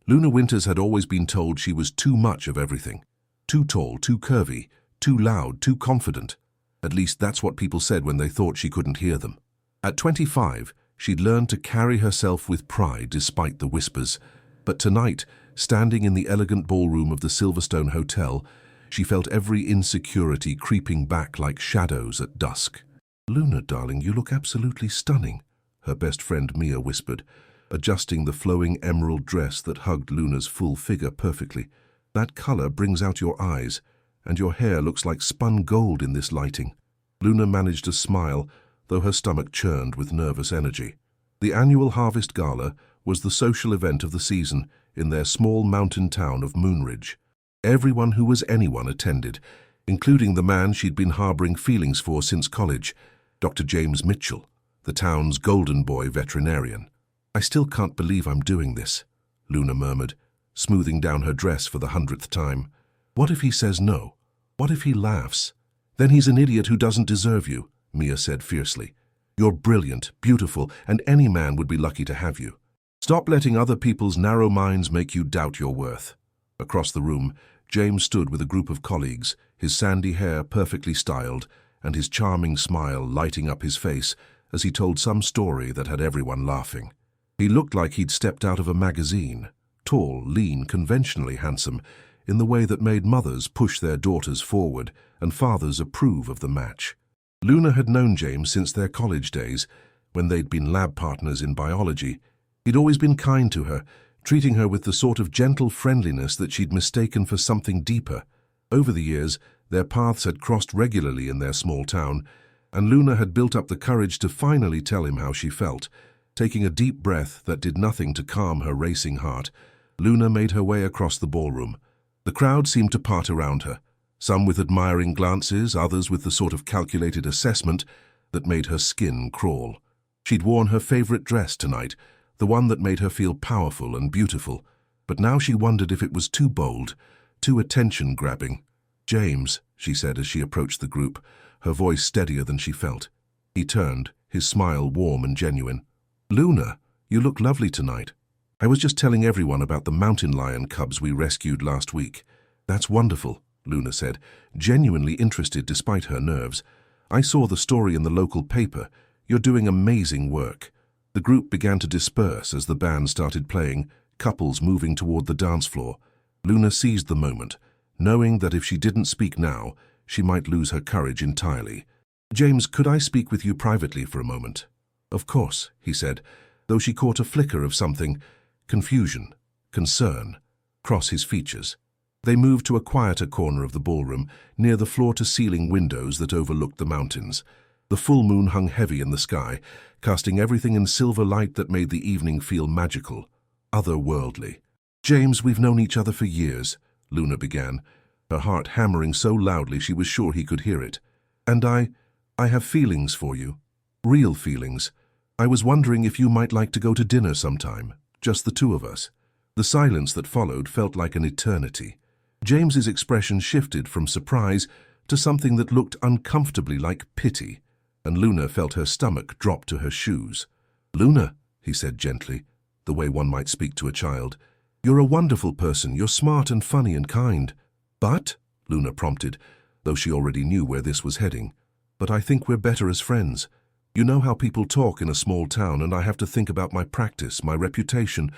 Luna Winters had always been told she was too much of everything. Too tall, too curvy, too loud, too confident. At least that's what people said when they thought she couldn't hear them. At 25, she'd learned to carry herself with pride despite the whispers. But tonight, standing in the elegant ballroom of the Silverstone Hotel, she felt every insecurity creeping back like shadows at dusk. "Luna, darling, you look absolutely stunning," her best friend Mia whispered, adjusting the flowing emerald dress that hugged Luna's full figure perfectly. "That color brings out your eyes, and your hair looks like spun gold in this lighting." Luna managed a smile, though her stomach churned with nervous energy. The annual Harvest Gala was the social event of the season in their small mountain town of Moonridge. Everyone who was anyone attended, including the man she'd been harboring feelings for since college, Dr. James Mitchell, the town's golden boy veterinarian. "I still can't believe I'm doing this," Luna murmured, smoothing down her dress for the 100th time. "What if he says no? What if he laughs? Then he's an idiot who doesn't deserve you," Mia said fiercely. "You're brilliant, beautiful, and any man would be lucky to have you. Stop letting other people's narrow minds make you doubt your worth." Across the room, James stood with a group of colleagues, his sandy hair perfectly styled, and his charming smile lighting up his face as he told some story that had everyone laughing. He looked like he'd stepped out of a magazine, tall, lean, conventionally handsome, in the way that made mothers push their daughters forward and fathers approve of the match. Luna had known James since their college days, when they'd been lab partners in biology. He'd always been kind to her, treating her with the sort of gentle friendliness that she'd mistaken for something deeper. Over the years, their paths had crossed regularly in their small town, and Luna had built up the courage to finally tell him how she felt. Taking a deep breath that did nothing to calm her racing heart, Luna made her way across the ballroom. The crowd seemed to part around her, some with admiring glances, others with the sort of calculated assessment that made her skin crawl. She'd worn her favorite dress tonight, the one that made her feel powerful and beautiful, but now she wondered if it was too bold, too attention-grabbing. "James," she said as she approached the group, her voice steadier than she felt. He turned, his smile warm and genuine. "Luna, you look lovely tonight. I was just telling everyone about the mountain lion cubs we rescued last week." "That's wonderful," Luna said, genuinely interested despite her nerves. "I saw the story in the local paper. You're doing amazing work." The group began to disperse as the band started playing, couples moving toward the dance floor. Luna seized the moment, knowing that if she didn't speak now, she might lose her courage entirely. "James, could I speak with you privately for a moment?" "Of course," he said, though she caught a flicker of something, confusion, concern, cross his features. They moved to a quieter corner of the ballroom, near the floor-to-ceiling windows that overlooked the mountains. The full moon hung heavy in the sky, casting everything in silver light that made the evening feel magical, otherworldly. "James, we've known each other for years," Luna began, her heart hammering so loudly she was sure he could hear it. "And I have feelings for you. Real feelings. I was wondering if you might like to go to dinner sometime, just the two of us." The silence that followed felt like an eternity. James's expression shifted from surprise to something that looked uncomfortably like pity, and Luna felt her stomach drop to her shoes. "Luna," he said gently, the way one might speak to a child, "you're a wonderful person. You're smart and funny and kind." "But," Luna prompted, though she already knew where this was heading, "but I think we're better as friends. You know how people talk in a small town, and I have to think about my practice, my reputation.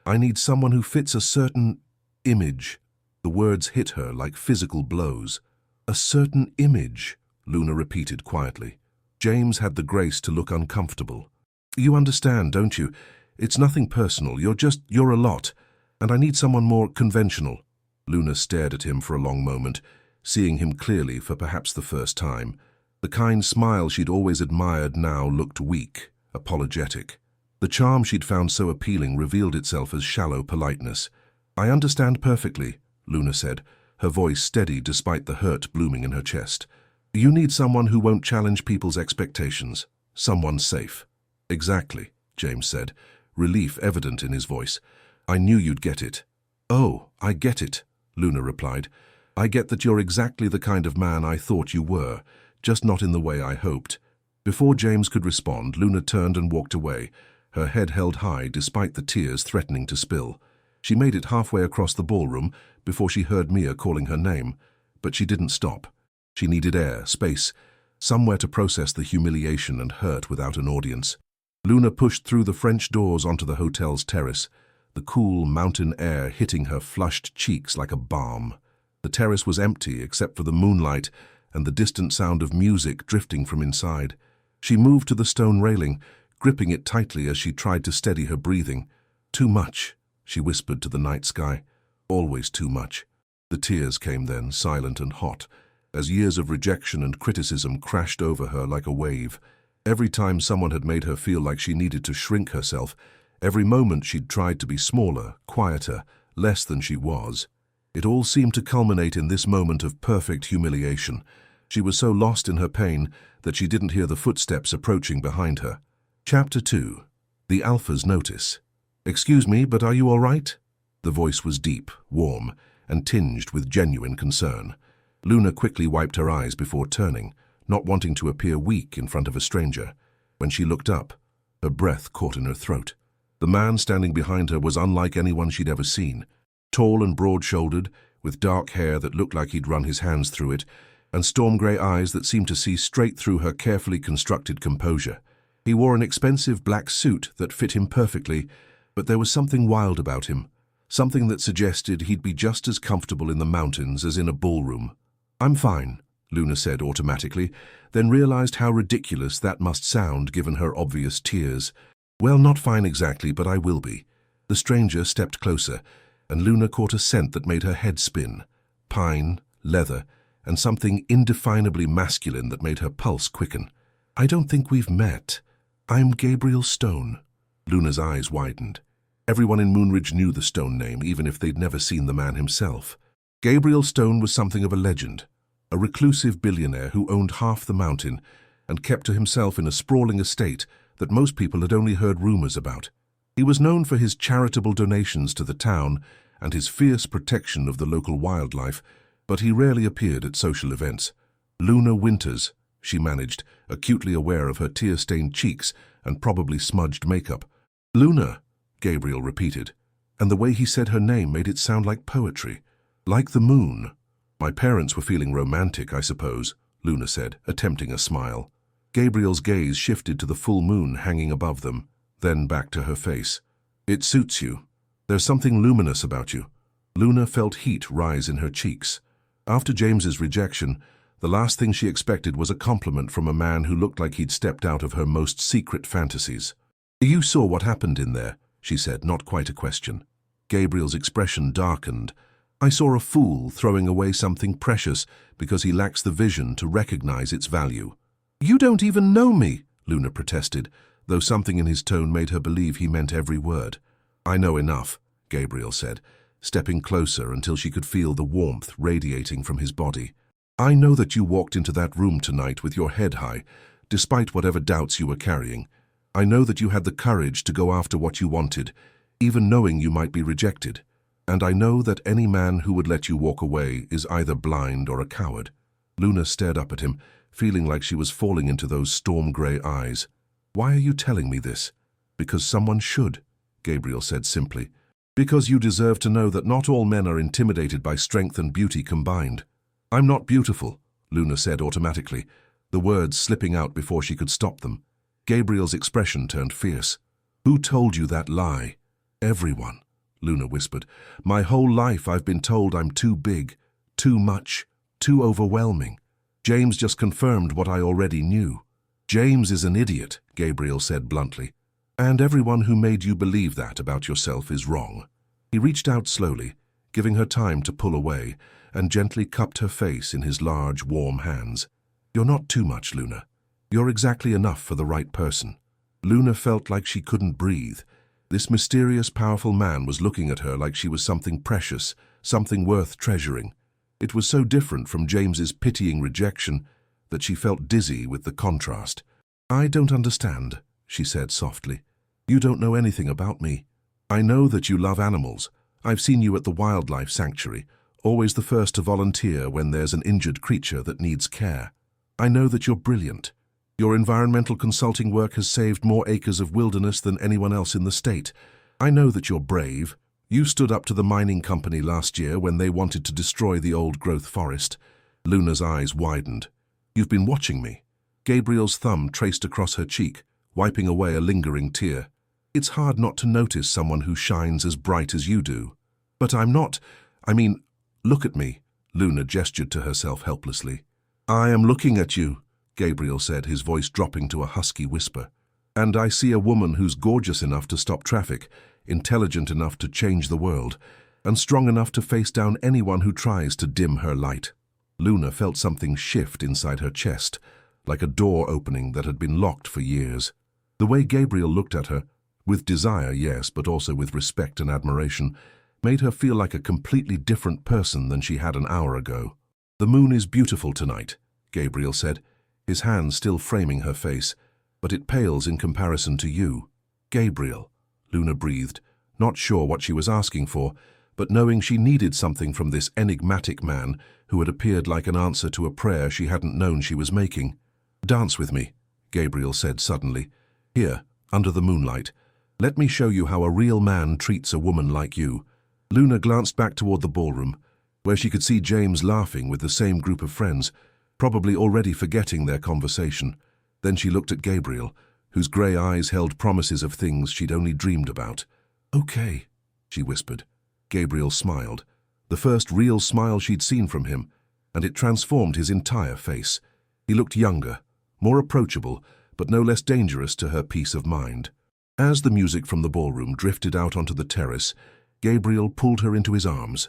I need someone who fits a certain image." The words hit her like physical blows. "A certain image," Luna repeated quietly. James had the grace to look uncomfortable. "You understand, don't you? It's nothing personal. You're a lot, and I need someone more conventional." Luna stared at him for a long moment, seeing him clearly for perhaps the first time. The kind smile she'd always admired now looked weak, apologetic. The charm she'd found so appealing revealed itself as shallow politeness. "I understand perfectly," Luna said, her voice steady despite the hurt blooming in her chest. "You need someone who won't challenge people's expectations. Someone safe." "Exactly," James said, relief evident in his voice. "I knew you'd get it." "Oh, I get it," Luna replied. "I get that you're exactly the kind of man I thought you were, just not in the way I hoped." Before James could respond, Luna turned and walked away, her head held high despite the tears threatening to spill. She made it halfway across the ballroom before she heard Mia calling her name, but she didn't stop. She needed air, space, somewhere to process the humiliation and hurt without an audience. Luna pushed through the French doors onto the hotel's terrace, the cool mountain air hitting her flushed cheeks like a balm. The terrace was empty except for the moonlight and the distant sound of music drifting from inside. She moved to the stone railing, gripping it tightly as she tried to steady her breathing. "Too much," she whispered to the night sky. "Always too much." The tears came then, silent and hot, as years of rejection and criticism crashed over her like a wave. Every time someone had made her feel like she needed to shrink herself, every moment she'd tried to be smaller, quieter, less than she was. It all seemed to culminate in this moment of perfect humiliation. She was so lost in her pain that she didn't hear the footsteps approaching behind her. Chapter 2. The Alpha's Notice. "Excuse me, but are you all right?" The voice was deep, warm, and tinged with genuine concern. Luna quickly wiped her eyes before turning, not wanting to appear weak in front of a stranger. When she looked up, her breath caught in her throat. The man standing behind her was unlike anyone she'd ever seen. Tall and broad-shouldered, with dark hair that looked like he'd run his hands through it, and storm-grey eyes that seemed to see straight through her carefully constructed composure. He wore an expensive black suit that fit him perfectly, but there was something wild about him, something that suggested he'd be just as comfortable in the mountains as in a ballroom. "I'm fine," Luna said automatically, then realized how ridiculous that must sound given her obvious tears. "Well, not fine exactly, but I will be." The stranger stepped closer, and Luna caught a scent that made her head spin. Pine, leather, and something indefinably masculine that made her pulse quicken. "I don't think we've met. I'm Gabriel Stone." Luna's eyes widened. Everyone in Moonridge knew the Stone name, even if they'd never seen the man himself. Gabriel Stone was something of a legend, a reclusive billionaire who owned half the mountain and kept to himself in a sprawling estate that most people had only heard rumors about. He was known for his charitable donations to the town and his fierce protection of the local wildlife, but he rarely appeared at social events. "Luna Winters," she managed, acutely aware of her tear-stained cheeks and probably smudged makeup. "Luna," Gabriel repeated, and the way he said her name made it sound like poetry. "Like the moon." "My parents were feeling romantic, I suppose," Luna said, attempting a smile. Gabriel's gaze shifted to the full moon hanging above them, then back to her face. "It suits you. There's something luminous about you." Luna felt heat rise in her cheeks. After James's rejection, the last thing she expected was a compliment from a man who looked like he'd stepped out of her most secret fantasies. "You saw what happened in there," she said, not quite a question. Gabriel's expression darkened. "I saw a fool throwing away something precious because he lacks the vision to recognize its value." "You don't even know me," Luna protested, though something in his tone made her believe he meant every word. "I know enough," Gabriel said, stepping closer until she could feel the warmth radiating from his body. "I know that you walked into that room tonight with your head high, despite whatever doubts you were carrying. I know that you had the courage to go after what you wanted, even knowing you might be rejected. And I know that any man who would let you walk away is either blind or a coward." Luna stared up at him, feeling like she was falling into those storm-grey eyes. "Why are you telling me this?" "Because someone should," Gabriel said simply. "Because you deserve to know that not all men are intimidated by strength and beauty combined." "I'm not beautiful," Luna said automatically, the words slipping out before she could stop them. Gabriel's expression turned fierce. "Who told you that lie?" "Everyone," Luna whispered. "My whole life I've been told I'm too big, too much, too overwhelming. James just confirmed what I already knew." "James is an idiot," Gabriel said bluntly. "And everyone who made you believe that about yourself is wrong." He reached out slowly, giving her time to pull away, and gently cupped her face in his large, warm hands. "You're not too much, Luna. You're exactly enough for the right person." Luna felt like she couldn't breathe. This mysterious, powerful man was looking at her like she was something precious, something worth treasuring. It was so different from James's pitying rejection that she felt dizzy with the contrast. "I don't understand," she said softly. "You don't know anything about me. I know that you love animals. I've seen you at the wildlife sanctuary, always the first to volunteer when there's an injured creature that needs care. I know that you're brilliant. Your environmental consulting work has saved more acres of wilderness than anyone else in the state. I know that you're brave, You stood up to the mining company last year when they wanted to destroy the old-growth forest. Luna's eyes widened. You've been watching me. Gabriel's thumb traced across her cheek, wiping away a lingering tear. It's hard not to notice someone who shines as bright as you do. But I'm not. Look at me. Luna gestured to herself helplessly. I am looking at you, Gabriel said, his voice dropping to a husky whisper. And I see a woman who's gorgeous enough to stop traffic, intelligent enough to change the world, and strong enough to face down anyone who tries to dim her light. Luna felt something shift inside her chest, like a door opening that had been locked for years. The way Gabriel looked at her, with desire, yes, but also with respect and admiration, made her feel like a completely different person than she had an hour ago. The moon is beautiful tonight, Gabriel said, his hand still framing her face, but it pales in comparison to you. Gabriel, Luna breathed, not sure what she was asking for, but knowing she needed something from this enigmatic man who had appeared like an answer to a prayer she hadn't known she was making. Dance with me, Gabriel said suddenly. Here, under the moonlight. Let me show you how a real man treats a woman like you. Luna glanced back toward the ballroom, where she could see James laughing with the same group of friends, probably already forgetting their conversation. Then she looked at Gabriel, whose grey eyes held promises of things she'd only dreamed about. Okay, she whispered. Gabriel smiled, the first real smile she'd seen from him, and it transformed his entire face. He looked younger, more approachable, but no less dangerous to her peace of mind. As the music from the ballroom drifted out onto the terrace, Gabriel pulled her into his arms.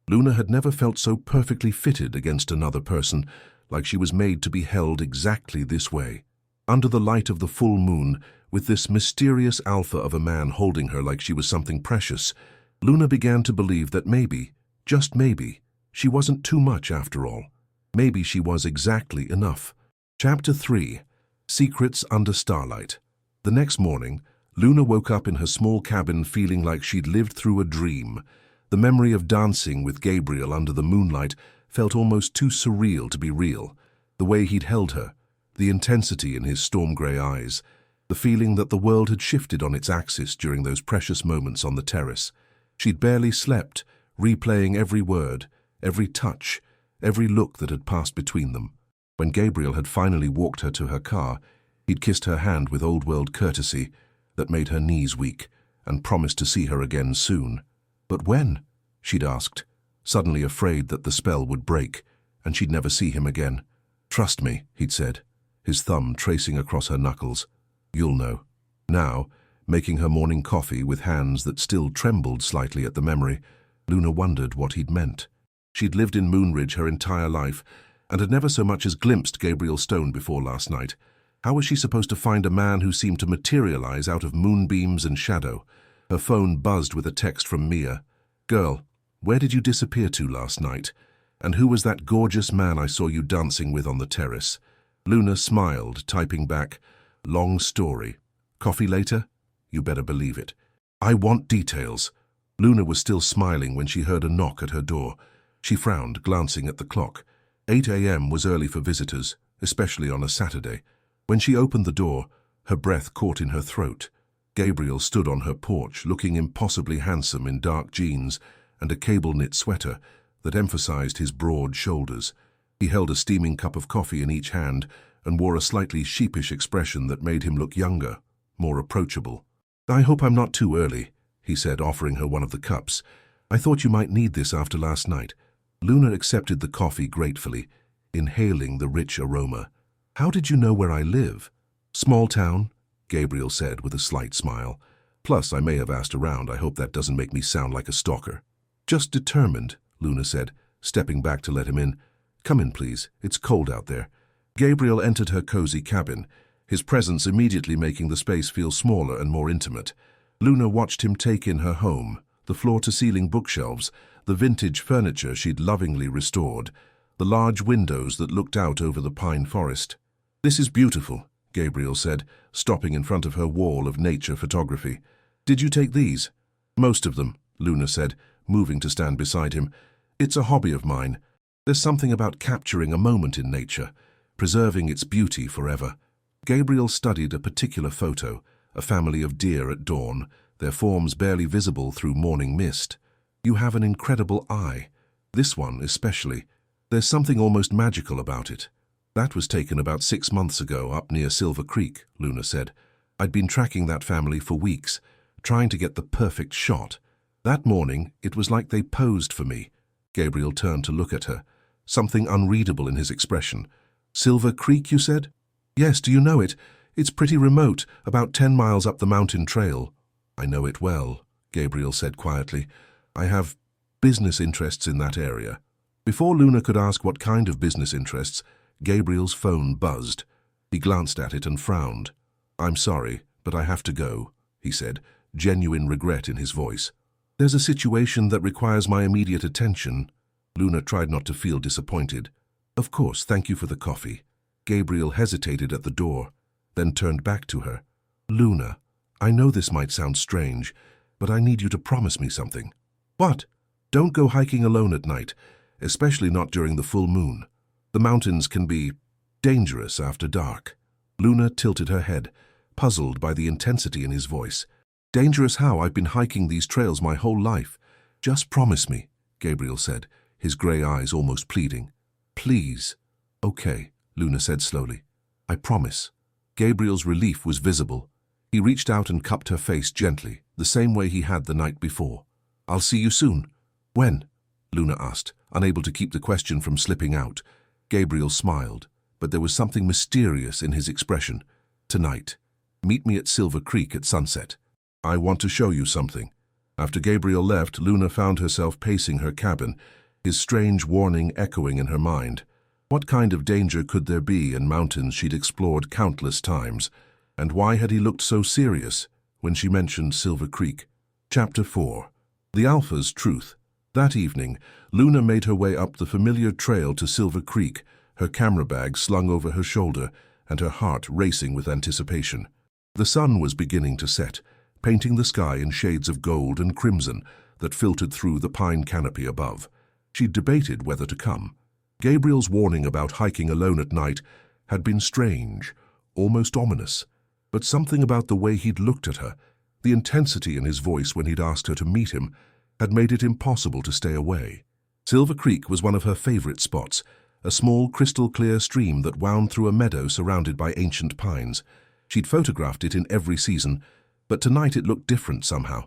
Luna had never felt so perfectly fitted against another person, like she was made to be held exactly this way. Under the light of the full moon, with this mysterious alpha of a man holding her like she was something precious, Luna began to believe that maybe, just maybe, she wasn't too much after all. Maybe she was exactly enough. Chapter 3. Secrets Under Starlight. The next morning, Luna woke up in her small cabin feeling like she'd lived through a dream. The memory of dancing with Gabriel under the moonlight felt almost too surreal to be real. The way he'd held her, the intensity in his storm-grey eyes, the feeling that the world had shifted on its axis during those precious moments on the terrace. She'd barely slept, replaying every word, every touch, every look that had passed between them. When Gabriel had finally walked her to her car, he'd kissed her hand with old-world courtesy that made her knees weak, and promised to see her again soon. But when? She'd asked, suddenly afraid that the spell would break, and she'd never see him again. Trust me, he'd said, his thumb tracing across her knuckles. You'll know. Now, making her morning coffee with hands that still trembled slightly at the memory, Luna wondered what he'd meant. She'd lived in Moonridge her entire life, and had never so much as glimpsed Gabriel Stone before last night. How was she supposed to find a man who seemed to materialize out of moonbeams and shadow? Her phone buzzed with a text from Mia. Girl, where did you disappear to last night? And who was that gorgeous man I saw you dancing with on the terrace? Luna smiled, typing back, long story. Coffee later? You better believe it. I want details. Luna was still smiling when she heard a knock at her door. She frowned, glancing at the clock. 8 a.m. was early for visitors, especially on a Saturday. When she opened the door, her breath caught in her throat. Gabriel stood on her porch, looking impossibly handsome in dark jeans and a cable-knit sweater that emphasized his broad shoulders. He held a steaming cup of coffee in each hand and wore a slightly sheepish expression that made him look younger, more approachable. I hope I'm not too early, he said, offering her one of the cups. I thought you might need this after last night. Luna accepted the coffee gratefully, inhaling the rich aroma. How did you know where I live? Small town, Gabriel said with a slight smile. Plus, I may have asked around. I hope that doesn't make me sound like a stalker. Just determined, Luna said, stepping back to let him in. Come in, please. It's cold out there. Gabriel entered her cozy cabin, his presence immediately making the space feel smaller and more intimate. Luna watched him take in her home, the floor-to-ceiling bookshelves, the vintage furniture she'd lovingly restored, the large windows that looked out over the pine forest. This is beautiful, Gabriel said, stopping in front of her wall of nature photography. Did you take these? Most of them, Luna said, moving to stand beside him. It's a hobby of mine. There's something about capturing a moment in nature, preserving its beauty forever. Gabriel studied a particular photo, a family of deer at dawn, their forms barely visible through morning mist. You have an incredible eye. This one especially. There's something almost magical about it. That was taken about 6 months ago up near Silver Creek, Luna said. I'd been tracking that family for weeks, trying to get the perfect shot. That morning, it was like they posed for me. Gabriel turned to look at her, something unreadable in his expression. Silver Creek, you said? Yes, do you know it? It's pretty remote, about 10 miles up the mountain trail. I know it well, Gabriel said quietly. I have business interests in that area. Before Luna could ask what kind of business interests, Gabriel's phone buzzed. He glanced at it and frowned. I'm sorry, but I have to go, he said, genuine regret in his voice. There's a situation that requires my immediate attention. Luna tried not to feel disappointed. Of course, thank you for the coffee. Gabriel hesitated at the door, then turned back to her. Luna, I know this might sound strange, but I need you to promise me something. What? Don't go hiking alone at night, especially not during the full moon. The mountains can be dangerous after dark. Luna tilted her head, puzzled by the intensity in his voice. Dangerous how? I've been hiking these trails my whole life. Just promise me, Gabriel said, his grey eyes almost pleading. Please. Okay, Luna said slowly. I promise. Gabriel's relief was visible. He reached out and cupped her face gently, the same way he had the night before. I'll see you soon. When? Luna asked, unable to keep the question from slipping out. Gabriel smiled, but there was something mysterious in his expression. Tonight. Meet me at Silver Creek at sunset. I want to show you something. After Gabriel left, Luna found herself pacing her cabin, his strange warning echoing in her mind. What kind of danger could there be in mountains she'd explored countless times? And why had he looked so serious when she mentioned Silver Creek? Chapter 4. The Alpha's Truth. That evening, Luna made her way up the familiar trail to Silver Creek, her camera bag slung over her shoulder and her heart racing with anticipation. The sun was beginning to set, painting the sky in shades of gold and crimson that filtered through the pine canopy above. She debated whether to come. Gabriel's warning about hiking alone at night had been strange, almost ominous, but something about the way he'd looked at her, the intensity in his voice when he'd asked her to meet him, had made it impossible to stay away. Silver Creek was one of her favorite spots, a small crystal-clear stream that wound through a meadow surrounded by ancient pines. She'd photographed it in every season, but tonight it looked different somehow.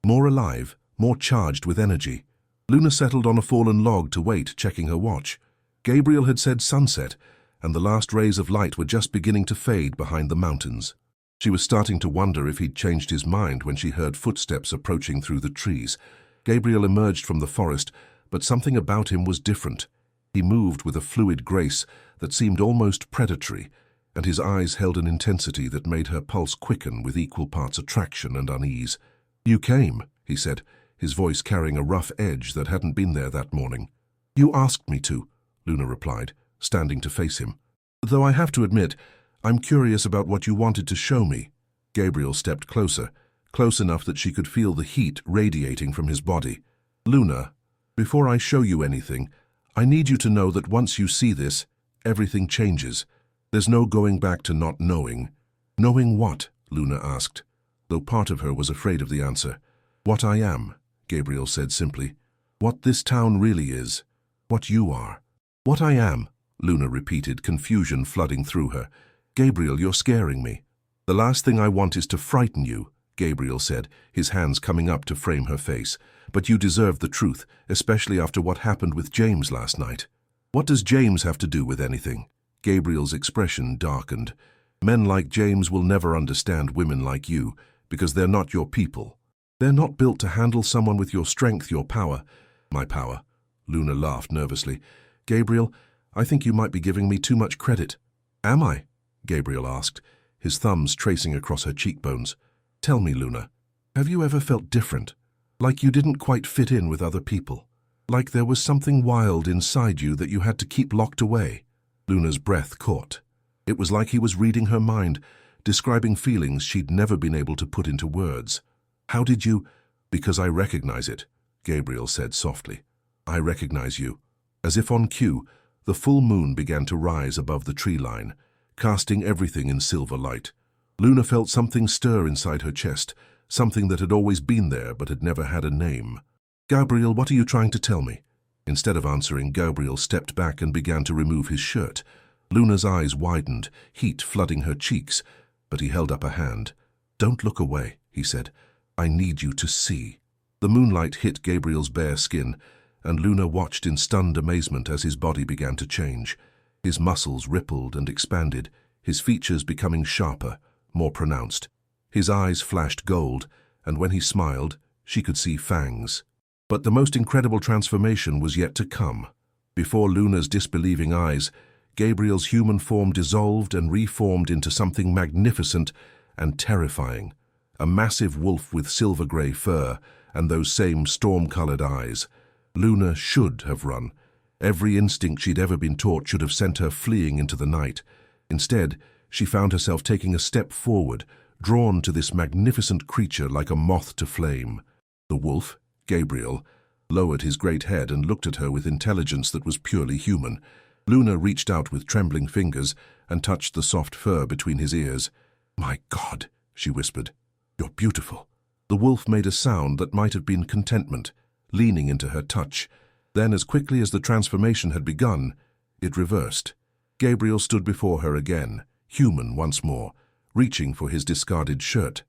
More alive, more charged with energy. Luna settled on a fallen log to wait, checking her watch. Gabriel had said sunset, and the last rays of light were just beginning to fade behind the mountains. She was starting to wonder if he'd changed his mind when she heard footsteps approaching through the trees. Gabriel emerged from the forest, but something about him was different. He moved with a fluid grace that seemed almost predatory, and his eyes held an intensity that made her pulse quicken with equal parts attraction and unease. You came, he said, his voice carrying a rough edge that hadn't been there that morning. You asked me to, Luna replied, standing to face him. Though I have to admit, I'm curious about what you wanted to show me. Gabriel stepped closer, close enough that she could feel the heat radiating from his body. Luna, before I show you anything, I need you to know that once you see this, everything changes. There's no going back to not knowing. Knowing what? Luna asked, though part of her was afraid of the answer. What I am, Gabriel said simply. What this town really is. What you are. What I am, Luna repeated, confusion flooding through her. Gabriel, you're scaring me. The last thing I want is to frighten you, Gabriel said, his hands coming up to frame her face. But you deserve the truth, especially after what happened with James last night. What does James have to do with anything? Gabriel's expression darkened. Men like James will never understand women like you, because they're not your people. They're not built to handle someone with your strength, your power. My power. Luna laughed nervously. Gabriel, I think you might be giving me too much credit. Am I? Gabriel asked, his thumbs tracing across her cheekbones. Tell me, Luna, have you ever felt different? Like you didn't quite fit in with other people? Like there was something wild inside you that you had to keep locked away? Luna's breath caught. It was like he was reading her mind, describing feelings she'd never been able to put into words. How did you? Because I recognize it, Gabriel said softly. I recognize you. As if on cue, the full moon began to rise above the tree line, casting everything in silver light. Luna felt something stir inside her chest, something that had always been there but had never had a name. "Gabriel, what are you trying to tell me?" Instead of answering, Gabriel stepped back and began to remove his shirt. Luna's eyes widened, heat flooding her cheeks, but he held up a hand. "Don't look away," he said. "I need you to see." The moonlight hit Gabriel's bare skin, and Luna watched in stunned amazement as his body began to change. His muscles rippled and expanded, his features becoming sharper, more pronounced. His eyes flashed gold, and when he smiled, she could see fangs. But the most incredible transformation was yet to come. Before Luna's disbelieving eyes, Gabriel's human form dissolved and reformed into something magnificent and terrifying. A massive wolf with silver-grey fur and those same storm-colored eyes. Luna should have run. Every instinct she'd ever been taught should have sent her fleeing into the night. Instead, she found herself taking a step forward, drawn to this magnificent creature like a moth to flame. The wolf, Gabriel, lowered his great head and looked at her with intelligence that was purely human. Luna reached out with trembling fingers and touched the soft fur between his ears. "My God," she whispered, "you're beautiful." The wolf made a sound that might have been contentment, leaning into her touch. Then, as quickly as the transformation had begun, it reversed. Gabriel stood before her again, human once more, reaching for his discarded shirt.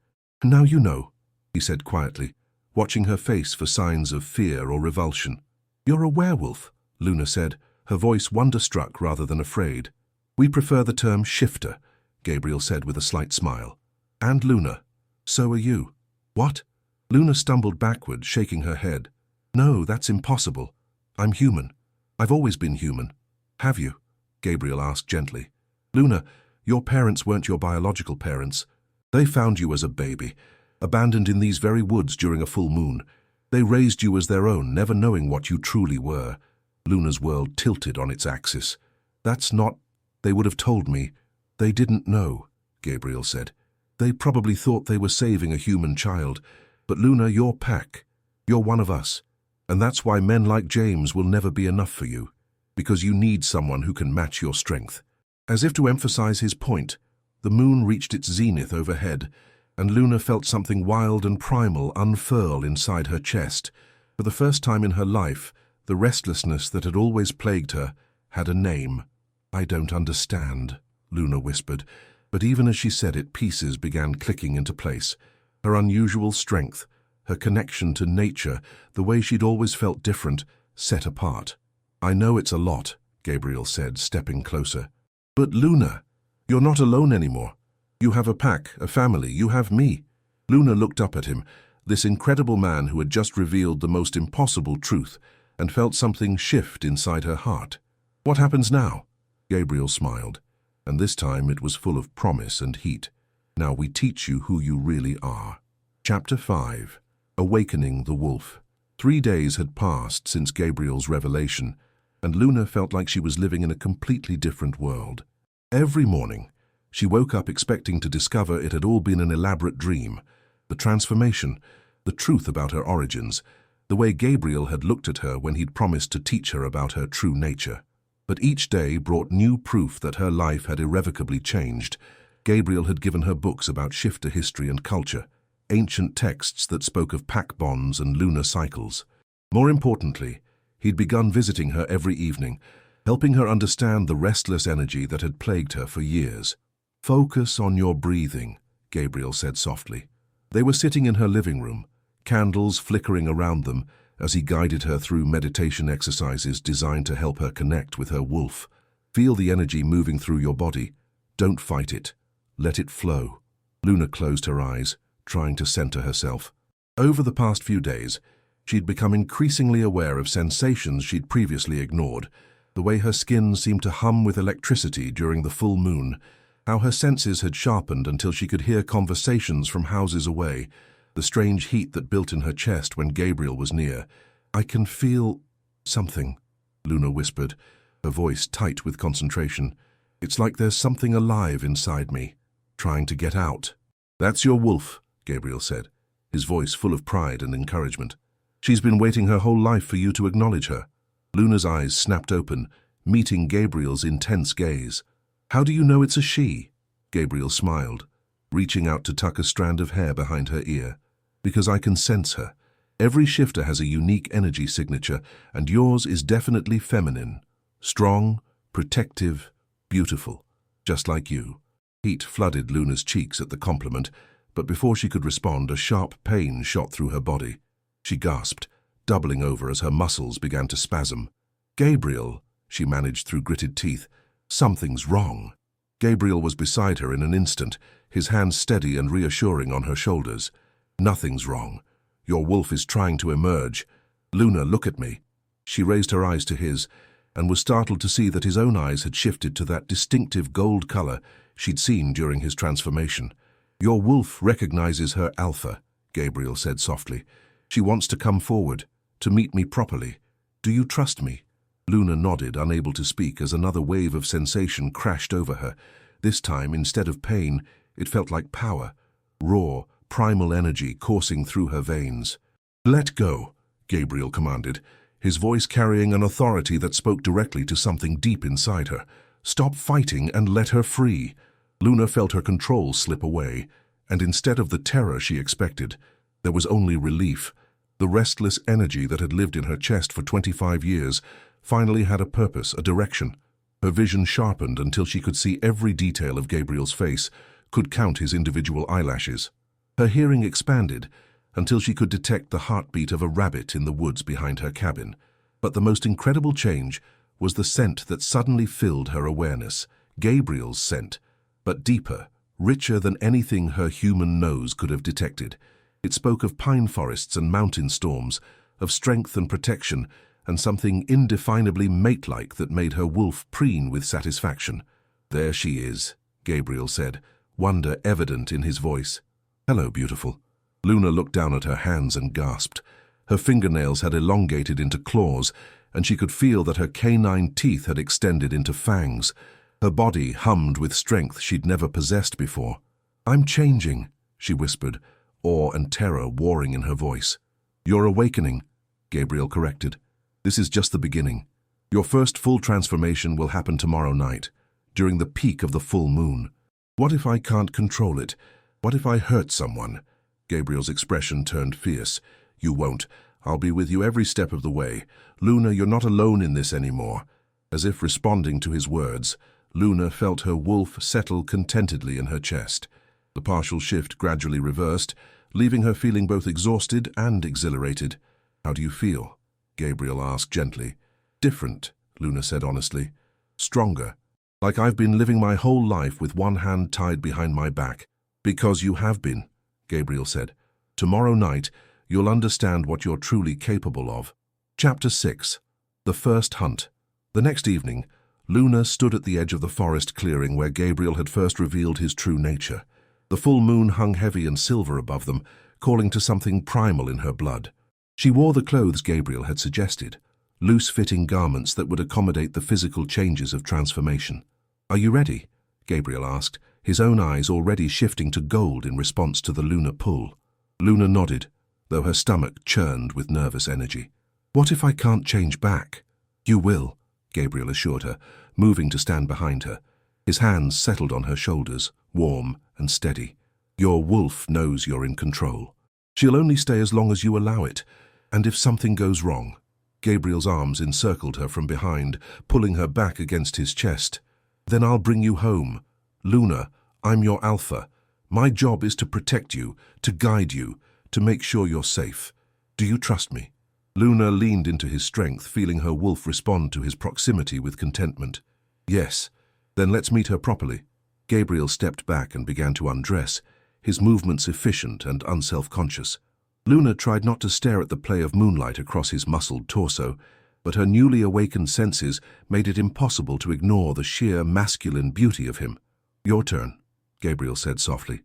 "Now you know," he said quietly, watching her face for signs of fear or revulsion. "You're a werewolf," Luna said, her voice wonderstruck rather than afraid. "We prefer the term shifter," Gabriel said with a slight smile. "And Luna, so are you." "What?" Luna stumbled backward, shaking her head. "No, that's impossible. I'm human. I've always been human." "Have you?" Gabriel asked gently. "Luna, your parents weren't your biological parents. They found you as a baby, abandoned in these very woods during a full moon. They raised you as their own, never knowing what you truly were." Luna's world tilted on its axis. "That's not... They would have told me. They didn't know," Gabriel said. "They probably thought they were saving a human child. But Luna, you're Pack. You're one of us. And that's why men like James will never be enough for you. Because you need someone who can match your strength." As if to emphasize his point, the moon reached its zenith overhead, and Luna felt something wild and primal unfurl inside her chest. For the first time in her life, the restlessness that had always plagued her had a name. "I don't understand," Luna whispered, but even as she said it, pieces began clicking into place. Her unusual strength, her connection to nature, the way she'd always felt different, set apart. "I know it's a lot," Gabriel said, stepping closer. "But Luna, you're not alone anymore. You have a pack, a family, you have me." Luna looked up at him, this incredible man who had just revealed the most impossible truth, and felt something shift inside her heart. "What happens now?" Gabriel smiled, and this time it was full of promise and heat. "Now we teach you who you really are." Chapter 5. Awakening the Wolf. 3 days had passed since Gabriel's revelation, and Luna felt like she was living in a completely different world. Every morning, she woke up expecting to discover it had all been an elaborate dream. The transformation, the truth about her origins, the way Gabriel had looked at her when he'd promised to teach her about her true nature. But each day brought new proof that her life had irrevocably changed. Gabriel had given her books about shifter history and culture, ancient texts that spoke of pack bonds and lunar cycles. More importantly, he'd begun visiting her every evening, helping her understand the restless energy that had plagued her for years. "Focus on your breathing," Gabriel said softly. They were sitting in her living room, candles flickering around them as he guided her through meditation exercises designed to help her connect with her wolf. "Feel the energy moving through your body. Don't fight it. Let it flow." Luna closed her eyes, trying to center herself. Over the past few days, she'd become increasingly aware of sensations she'd previously ignored. The way her skin seemed to hum with electricity during the full moon, how her senses had sharpened until she could hear conversations from houses away, the strange heat that built in her chest when Gabriel was near. "I can feel something," Luna whispered, her voice tight with concentration. "It's like there's something alive inside me, trying to get out." "That's your wolf," Gabriel said, his voice full of pride and encouragement. "She's been waiting her whole life for you to acknowledge her." Luna's eyes snapped open, meeting Gabriel's intense gaze. "How do you know it's a she?" Gabriel smiled, reaching out to tuck a strand of hair behind her ear. Because I can sense her. Every shifter has a unique energy signature, and yours is definitely feminine. Strong, protective, beautiful. Just like you. Heat flooded Luna's cheeks at the compliment, but before she could respond, a sharp pain shot through her body. She gasped, doubling over as her muscles began to spasm. "Gabriel," she managed through gritted teeth. "Something's wrong." Gabriel was beside her in an instant, his hands steady and reassuring on her shoulders. "Nothing's wrong. Your wolf is trying to emerge. Luna, look at me." She raised her eyes to his, and was startled to see that his own eyes had shifted to that distinctive gold color she'd seen during his transformation. "Your wolf recognizes her alpha," Gabriel said softly. "She wants to come forward, to meet me properly. Do you trust me?" Luna nodded, unable to speak, as another wave of sensation crashed over her. This time, instead of pain, it felt like power, raw, primal energy coursing through her veins. "Let go," Gabriel commanded, his voice carrying an authority that spoke directly to something deep inside her. "Stop fighting and let her free." Luna felt her control slip away, and instead of the terror she expected, there was only relief. The restless energy that had lived in her chest for 25 years finally had a purpose, a direction. Her vision sharpened until she could see every detail of Gabriel's face, could count his individual eyelashes. Her hearing expanded until she could detect the heartbeat of a rabbit in the woods behind her cabin. But the most incredible change was the scent that suddenly filled her awareness. Gabriel's scent, but deeper, richer than anything her human nose could have detected. It spoke of pine forests and mountain storms, of strength and protection, and something indefinably mate-like that made her wolf preen with satisfaction. "There she is," Gabriel said, wonder evident in his voice. "Hello, beautiful." Luna looked down at her hands and gasped. Her fingernails had elongated into claws, and she could feel that her canine teeth had extended into fangs. Her body hummed with strength she'd never possessed before. "I'm changing," she whispered, awe and terror warring in her voice. "You're awakening," Gabriel corrected. "This is just the beginning. Your first full transformation will happen tomorrow night, during the peak of the full moon. What if I can't control it? What if I hurt someone?" Gabriel's expression turned fierce. "You won't. I'll be with you every step of the way. Luna, you're not alone in this anymore." As if responding to his words, Luna felt her wolf settle contentedly in her chest. The partial shift gradually reversed, leaving her feeling both exhausted and exhilarated. "How do you feel?" Gabriel asked gently. "Different," Luna said honestly. "Stronger. Like I've been living my whole life with one hand tied behind my back." "Because you have been," Gabriel said. "Tomorrow night, you'll understand what you're truly capable of." Chapter 6. The First Hunt. The next evening, Luna stood at the edge of the forest clearing where Gabriel had first revealed his true nature. The full moon hung heavy and silver above them, calling to something primal in her blood. She wore the clothes Gabriel had suggested, loose-fitting garments that would accommodate the physical changes of transformation. "Are you ready?" Gabriel asked, his own eyes already shifting to gold in response to the lunar pull. Luna nodded, though her stomach churned with nervous energy. "What if I can't change back?" "You will," Gabriel assured her, moving to stand behind her. His hands settled on her shoulders, warm and steady. "Your wolf knows you're in control. She'll only stay as long as you allow it. And if something goes wrong..." Gabriel's arms encircled her from behind, pulling her back against his chest. "Then I'll bring you home. Luna, I'm your alpha. My job is to protect you, to guide you, to make sure you're safe. Do you trust me?" Luna leaned into his strength, feeling her wolf respond to his proximity with contentment. "Yes, then let's meet her properly." Gabriel stepped back and began to undress, his movements efficient and unself-conscious. Luna tried not to stare at the play of moonlight across his muscled torso, but her newly awakened senses made it impossible to ignore the sheer masculine beauty of him. "Your turn," Gabriel said softly.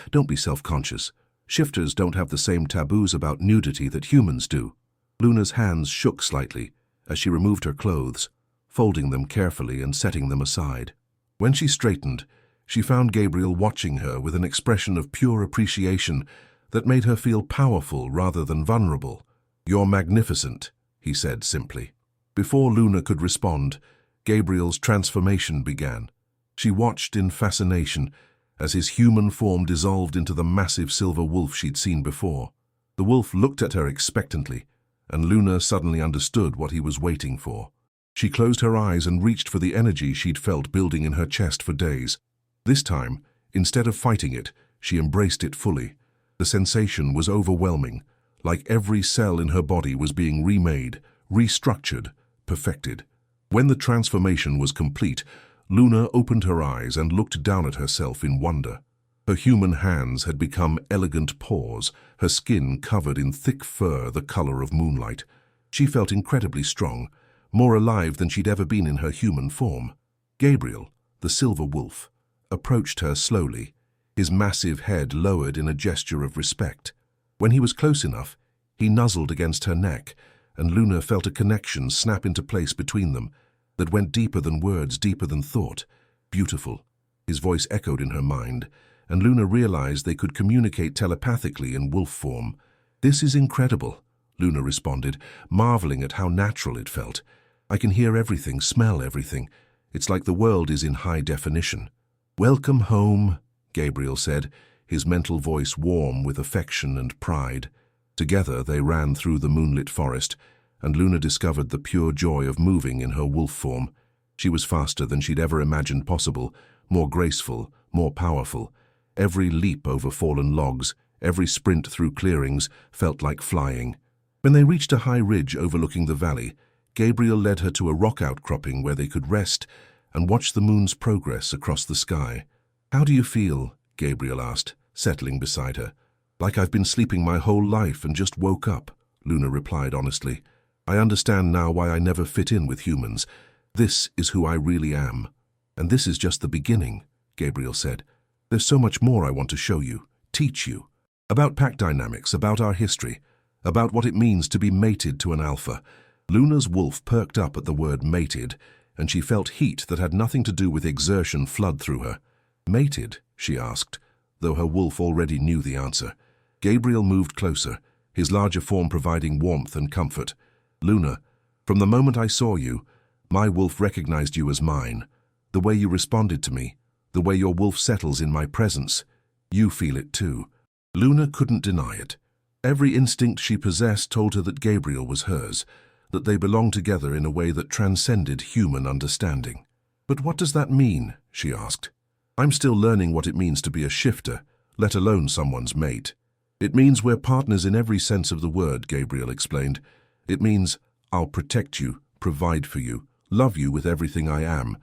"Don't be self-conscious. Shifters don't have the same taboos about nudity that humans do." Luna's hands shook slightly as she removed her clothes, folding them carefully and setting them aside. When she straightened, she found Gabriel watching her with an expression of pure appreciation that made her feel powerful rather than vulnerable. "You're magnificent," he said simply. Before Luna could respond, Gabriel's transformation began. She watched in fascination as his human form dissolved into the massive silver wolf she'd seen before. The wolf looked at her expectantly, and Luna suddenly understood what he was waiting for. She closed her eyes and reached for the energy she'd felt building in her chest for days. This time, instead of fighting it, she embraced it fully. The sensation was overwhelming, like every cell in her body was being remade, restructured, perfected. When the transformation was complete, Luna opened her eyes and looked down at herself in wonder. Her human hands had become elegant paws, her skin covered in thick fur the color of moonlight. She felt incredibly strong, more alive than she'd ever been in her human form. Gabriel, the silver wolf, approached her slowly, his massive head lowered in a gesture of respect. When he was close enough, he nuzzled against her neck, and Luna felt a connection snap into place between them that went deeper than words, deeper than thought. Beautiful. His voice echoed in her mind, and Luna realized they could communicate telepathically in wolf form. "This is incredible," Luna responded, marveling at how natural it felt. "I can hear everything, smell everything. It's like the world is in high definition." "Welcome home," Gabriel said, his mental voice warm with affection and pride. Together they ran through the moonlit forest, and Luna discovered the pure joy of moving in her wolf form. She was faster than she'd ever imagined possible, more graceful, more powerful. Every leap over fallen logs, every sprint through clearings felt like flying. When they reached a high ridge overlooking the valley, Gabriel led her to a rock outcropping where they could rest and watch the moon's progress across the sky. "How do you feel?" Gabriel asked, settling beside her. "Like I've been sleeping my whole life and just woke up," Luna replied honestly. "I understand now why I never fit in with humans. This is who I really am. And this is just the beginning," Gabriel said. "There's so much more I want to show you, teach you. About pack dynamics, about our history, about what it means to be mated to an alpha." Luna's wolf perked up at the word mated, and she felt heat that had nothing to do with exertion flood through her. "Mated?" she asked, though her wolf already knew the answer. Gabriel moved closer, his larger form providing warmth and comfort. "Luna, from the moment I saw you, my wolf recognized you as mine. The way you responded to me, the way your wolf settles in my presence, you feel it too." Luna couldn't deny it. Every instinct she possessed told her that Gabriel was hers, that they belonged together in a way that transcended human understanding. "But what does that mean?" she asked. "I'm still learning what it means to be a shifter, let alone someone's mate." "It means we're partners in every sense of the word," Gabriel explained. "It means I'll protect you, provide for you, love you with everything I am,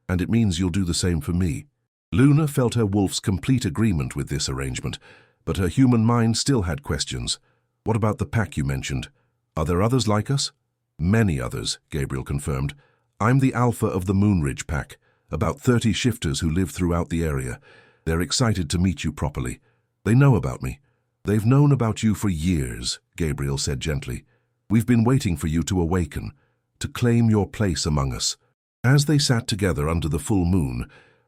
and it means you'll do the same for me." Luna felt her wolf's complete agreement with this arrangement, but her human mind still had questions. "What about the pack you mentioned? Are there others like us?" "Many others," Gabriel confirmed. "I'm the alpha of the Moonridge pack, about 30 shifters who live throughout the area. They're excited to meet you properly. They know about me. They've known about you for years," Gabriel said gently. "We've been waiting for you to awaken, to claim your place among us." As they sat together under the full moon,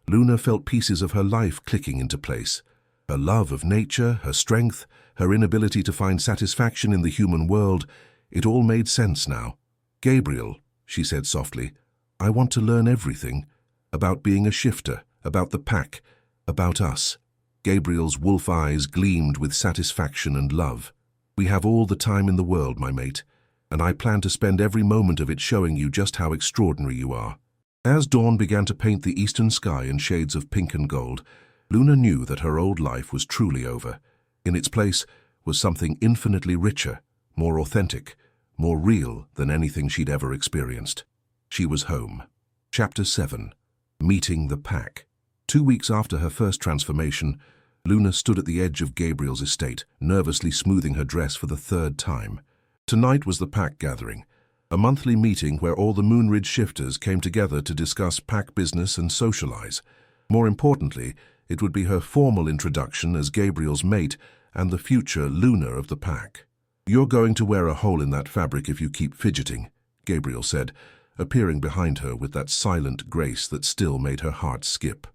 Luna felt pieces of her life clicking into place. Her love of nature, her strength, her inability to find satisfaction in the human world, it all made sense now. "Gabriel," she said softly, "I want to learn everything. About being a shifter, about the pack, about us." Gabriel's wolf eyes gleamed with satisfaction and love. "We have all the time in the world, my mate, and I plan to spend every moment of it showing you just how extraordinary you are." As dawn began to paint the eastern sky in shades of pink and gold, Luna knew that her old life was truly over. In its place was something infinitely richer, more authentic, more real than anything she'd ever experienced. She was home. Chapter 7. Meeting the Pack. 2 weeks after her first transformation, Luna stood at the edge of Gabriel's estate, nervously smoothing her dress for the 3rd time. Tonight was the Pack gathering, a monthly meeting where all the Moonridge shifters came together to discuss pack business and socialize. More importantly, it would be her formal introduction as Gabriel's mate and the future Luna of the pack. "You're going to wear a hole in that fabric if you keep fidgeting," Gabriel said, appearing behind her with that silent grace that still made her heart skip.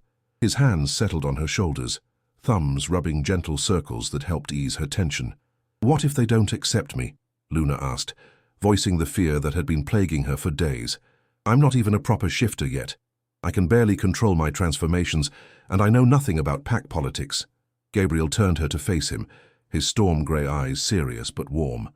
His hands settled on her shoulders, thumbs rubbing gentle circles that helped ease her tension. "What if they don't accept me?" Luna asked, voicing the fear that had been plaguing her for days. "I'm not even a proper shifter yet. I can barely control my transformations, and I know nothing about pack politics." Gabriel turned her to face him, his storm grey eyes serious but warm.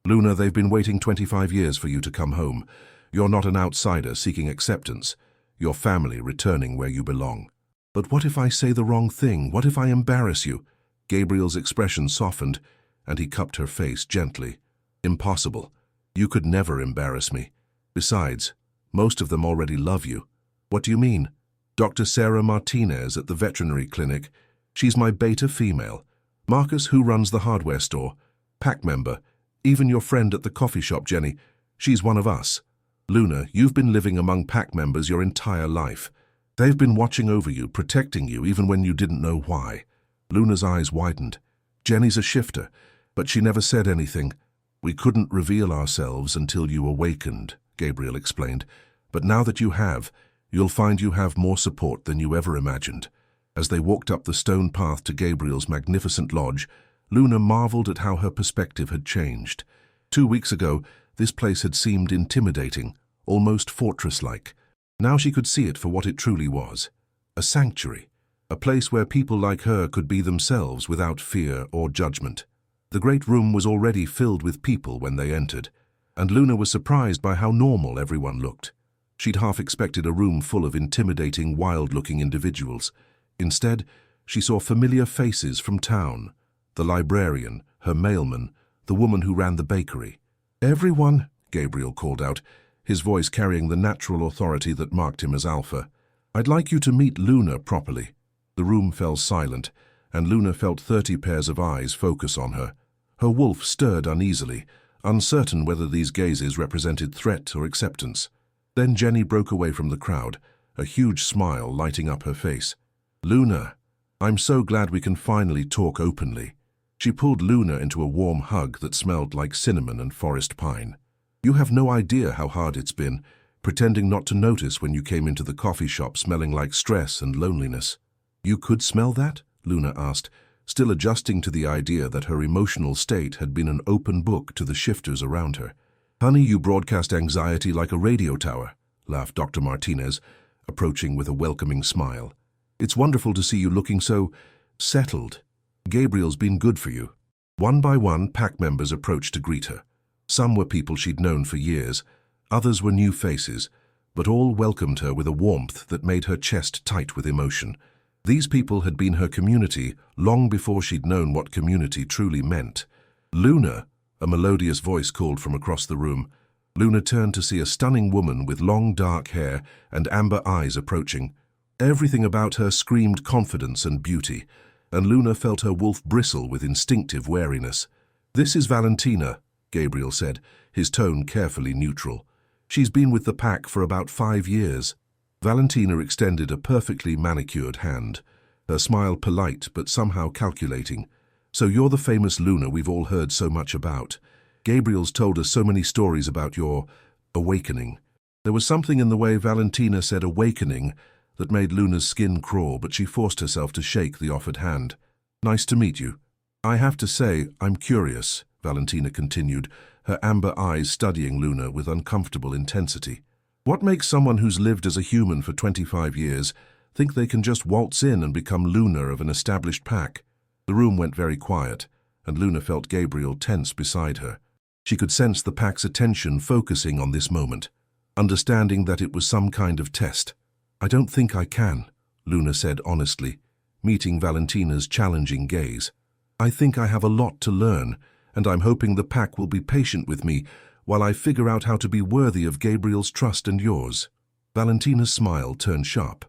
"Luna, they've been waiting 25 years for you to come home. You're not an outsider seeking acceptance. You're family returning where you belong." "But what if I say the wrong thing? What if I embarrass you?" Gabriel's expression softened, and he cupped her face gently. "Impossible. You could never embarrass me. Besides, most of them already love you." "What do you mean?" "Dr. Sarah Martinez at the veterinary clinic. She's my beta female. Marcus, who runs the hardware store. PAC member. Even your friend at the coffee shop, Jenny. She's one of us. Luna, you've been living among PAC members your entire life. They've been watching over you, protecting you even when you didn't know why." Luna's eyes widened. "Jenny's a shifter, but she never said anything. We couldn't reveal ourselves until you awakened," Gabriel explained. "But now that you have, you'll find you have more support than you ever imagined." As they walked up the stone path to Gabriel's magnificent lodge, Luna marveled at how her perspective had changed. 2 weeks ago, this place had seemed intimidating, almost fortress-like. Now she could see it for what it truly was. A sanctuary. A place where people like her could be themselves without fear or judgment. The great room was already filled with people when they entered, and Luna was surprised by how normal everyone looked. She'd half expected a room full of intimidating, wild-looking individuals. Instead, she saw familiar faces from town. The librarian, her mailman, the woman who ran the bakery. "Everyone," Gabriel called out, his voice carrying the natural authority that marked him as alpha. "I'd like you to meet Luna properly." The room fell silent, and Luna felt 30 pairs of eyes focus on her. Her wolf stirred uneasily, uncertain whether these gazes represented threat or acceptance. Then Jenny broke away from the crowd, a huge smile lighting up her face. "Luna, I'm so glad we can finally talk openly." She pulled Luna into a warm hug that smelled like cinnamon and forest pine. "You have no idea how hard it's been, pretending not to notice when you came into the coffee shop smelling like stress and loneliness." "You could smell that?" Luna asked, still adjusting to the idea that her emotional state had been an open book to the shifters around her. "Honey, you broadcast anxiety like a radio tower," laughed Dr. Martinez, approaching with a welcoming smile. "It's wonderful to see you looking so settled. Gabriel's been good for you." One by one, PAC members approached to greet her. Some were people she'd known for years, others were new faces, but all welcomed her with a warmth that made her chest tight with emotion. These people had been her community long before she'd known what community truly meant. "Luna," a melodious voice called from across the room. Luna turned to see a stunning woman with long dark hair and amber eyes approaching. Everything about her screamed confidence and beauty, and Luna felt her wolf bristle with instinctive wariness. "This is Valentina," Gabriel said, his tone carefully neutral. "She's been with the PAC for about 5 years. Valentina extended a perfectly manicured hand, her smile polite but somehow calculating. "So you're the famous Luna we've all heard so much about. Gabriel's told us so many stories about your awakening." There was something in the way Valentina said awakening that made Luna's skin crawl, but she forced herself to shake the offered hand. "Nice to meet you." "I have to say, I'm curious," Valentina continued, her amber eyes studying Luna with uncomfortable intensity. "What makes someone who's lived as a human for 25 years think they can just waltz in and become Luna of an established PAC?" The room went very quiet, and Luna felt Gabriel tense beside her. She could sense the PAC's attention focusing on this moment, understanding that it was some kind of test. "I don't think I can," Luna said honestly, meeting Valentina's challenging gaze. "I think I have a lot to learn, and I'm hoping the PAC will be patient with me while I figure out how to be worthy of Gabriel's trust and yours." Valentina's smile turned sharp.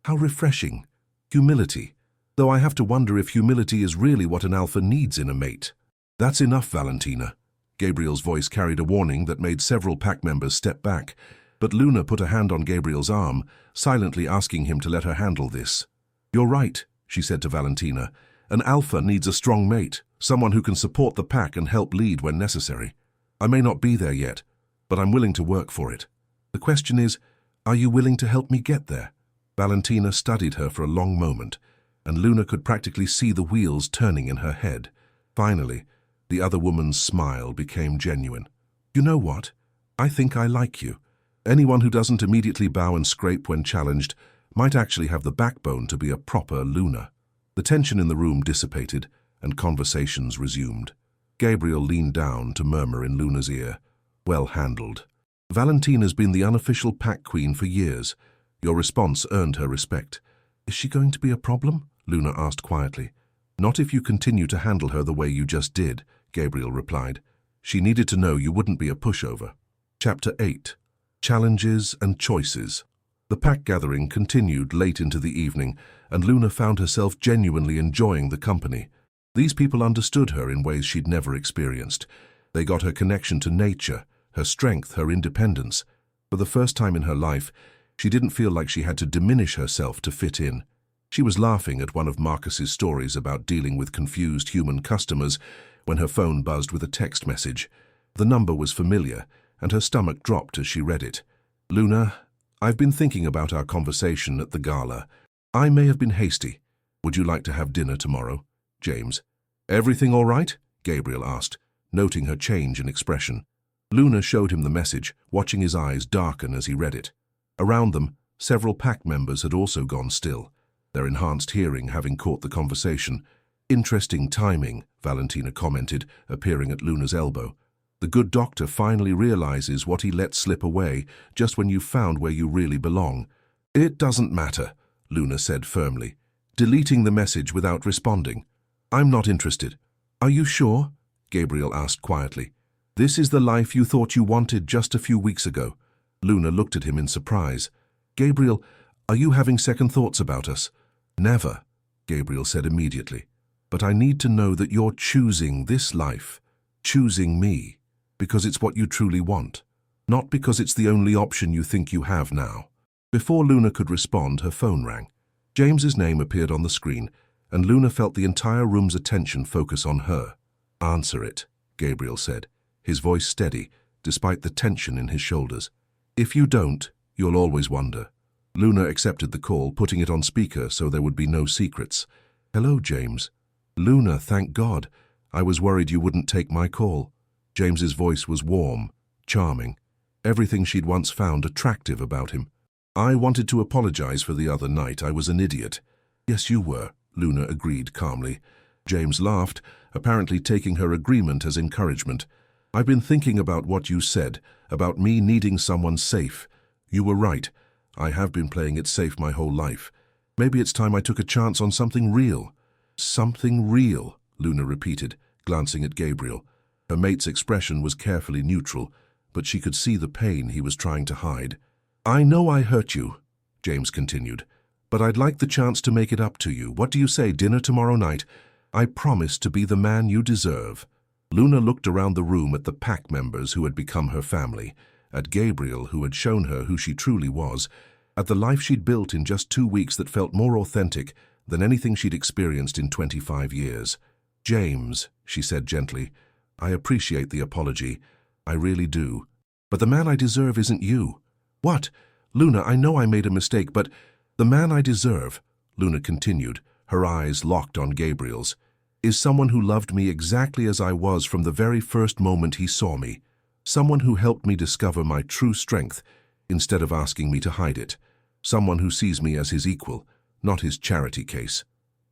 "How refreshing. Humility. Though I have to wonder if humility is really what an alpha needs in a mate." "That's enough, Valentina." Gabriel's voice carried a warning that made several PAC members step back, but Luna put a hand on Gabriel's arm, silently asking him to let her handle this. "You're right," she said to Valentina. "An alpha needs a strong mate, someone who can support the PAC and help lead when necessary. I may not be there yet, but I'm willing to work for it. The question is, are you willing to help me get there?" Valentina studied her for a long moment, and Luna could practically see the wheels turning in her head. Finally, the other woman's smile became genuine. "You know what? I think I like you. Anyone who doesn't immediately bow and scrape when challenged might actually have the backbone to be a proper Luna." The tension in the room dissipated, and conversations resumed. Gabriel leaned down to murmur in Luna's ear, "Well handled. Valentina's been the unofficial pack queen for years. Your response earned her respect." "Is she going to be a problem?" Luna asked quietly. "Not if you continue to handle her the way you just did," Gabriel replied. "She needed to know you wouldn't be a pushover." Chapter 8. Challenges and Choices. The pack gathering continued late into the evening, and Luna found herself genuinely enjoying the company. These people understood her in ways she'd never experienced. They got her connection to nature, her strength, her independence. For the first time in her life, she didn't feel like she had to diminish herself to fit in. She was laughing at one of Marcus's stories about dealing with confused human customers when her phone buzzed with a text message. The number was familiar, and her stomach dropped as she read it. "Luna, I've been thinking about our conversation at the gala. I may have been hasty. Would you like to have dinner tomorrow? James." "Everything all right?" Gabriel asked, noting her change in expression. Luna showed him the message, watching his eyes darken as he read it. Around them, several pack members had also gone still, their enhanced hearing having caught the conversation. "Interesting timing," Valentina commented, appearing at Luna's elbow. "The good doctor finally realizes what he let slip away just when you've found where you really belong." "It doesn't matter," Luna said firmly, deleting the message without responding. "I'm not interested." "Are you sure?" Gabriel asked quietly. "This is the life you thought you wanted just a few weeks ago." Luna looked at him in surprise. "Gabriel, are you having second thoughts about us?" "Never," Gabriel said immediately. "But I need to know that you're choosing this life, choosing me, because it's what you truly want, not because it's the only option you think you have now." Before Luna could respond, her phone rang. James's name appeared on the screen, and Luna felt the entire room's attention focus on her. "Answer it," Gabriel said, his voice steady, despite the tension in his shoulders. "If you don't, you'll always wonder." Luna accepted the call, putting it on speaker so there would be no secrets. "Hello, James." "Luna, thank God. I was worried you wouldn't take my call." James's voice was warm, charming, everything she'd once found attractive about him. "I wanted to apologize for the other night. I was an idiot." "Yes, you were," Luna agreed calmly. James laughed, apparently taking her agreement as encouragement. "I've been thinking about what you said, about me needing someone safe. You were right. I have been playing it safe my whole life. Maybe it's time I took a chance on something real." "Something real," Luna repeated, glancing at Gabriel. Her mate's expression was carefully neutral, but she could see the pain he was trying to hide. "I know I hurt you," James continued, "but I'd like the chance to make it up to you. What do you say, dinner tomorrow night? I promise to be the man you deserve." Luna looked around the room at the pack members who had become her family, at Gabriel who had shown her who she truly was, at the life she'd built in just 2 weeks that felt more authentic than anything she'd experienced in 25 years. "James," she said gently, "I appreciate the apology. I really do. But the man I deserve isn't you." "What? Luna, I know I made a mistake, but the man I deserve," Luna continued, her eyes locked on Gabriel's, "is someone who loved me exactly as I was from the very first moment he saw me. Someone who helped me discover my true strength instead of asking me to hide it. Someone who sees me as his equal, not his charity case."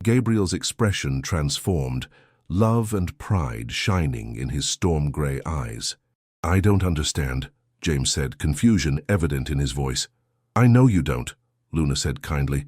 Gabriel's expression transformed, love and pride shining in his storm-gray eyes. "I don't understand," James said, confusion evident in his voice. "I know you don't," Luna said kindly,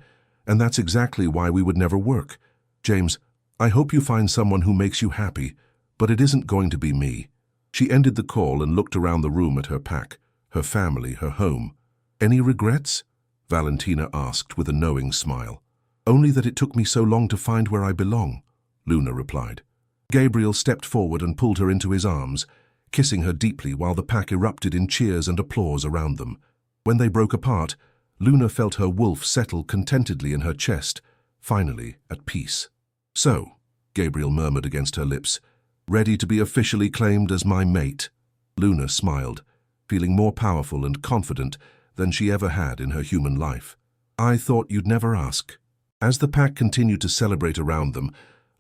"and that's exactly why we would never work. James, I hope you find someone who makes you happy, but it isn't going to be me." She ended the call and looked around the room at her pack, her family, her home. "Any regrets?" Valentina asked with a knowing smile. "Only that it took me so long to find where I belong," Luna replied. Gabriel stepped forward and pulled her into his arms, kissing her deeply while the pack erupted in cheers and applause around them. When they broke apart, Luna felt her wolf settle contentedly in her chest, finally at peace. "So," Gabriel murmured against her lips, "ready to be officially claimed as my mate?" Luna smiled, feeling more powerful and confident than she ever had in her human life. "I thought you'd never ask." As the pack continued to celebrate around them,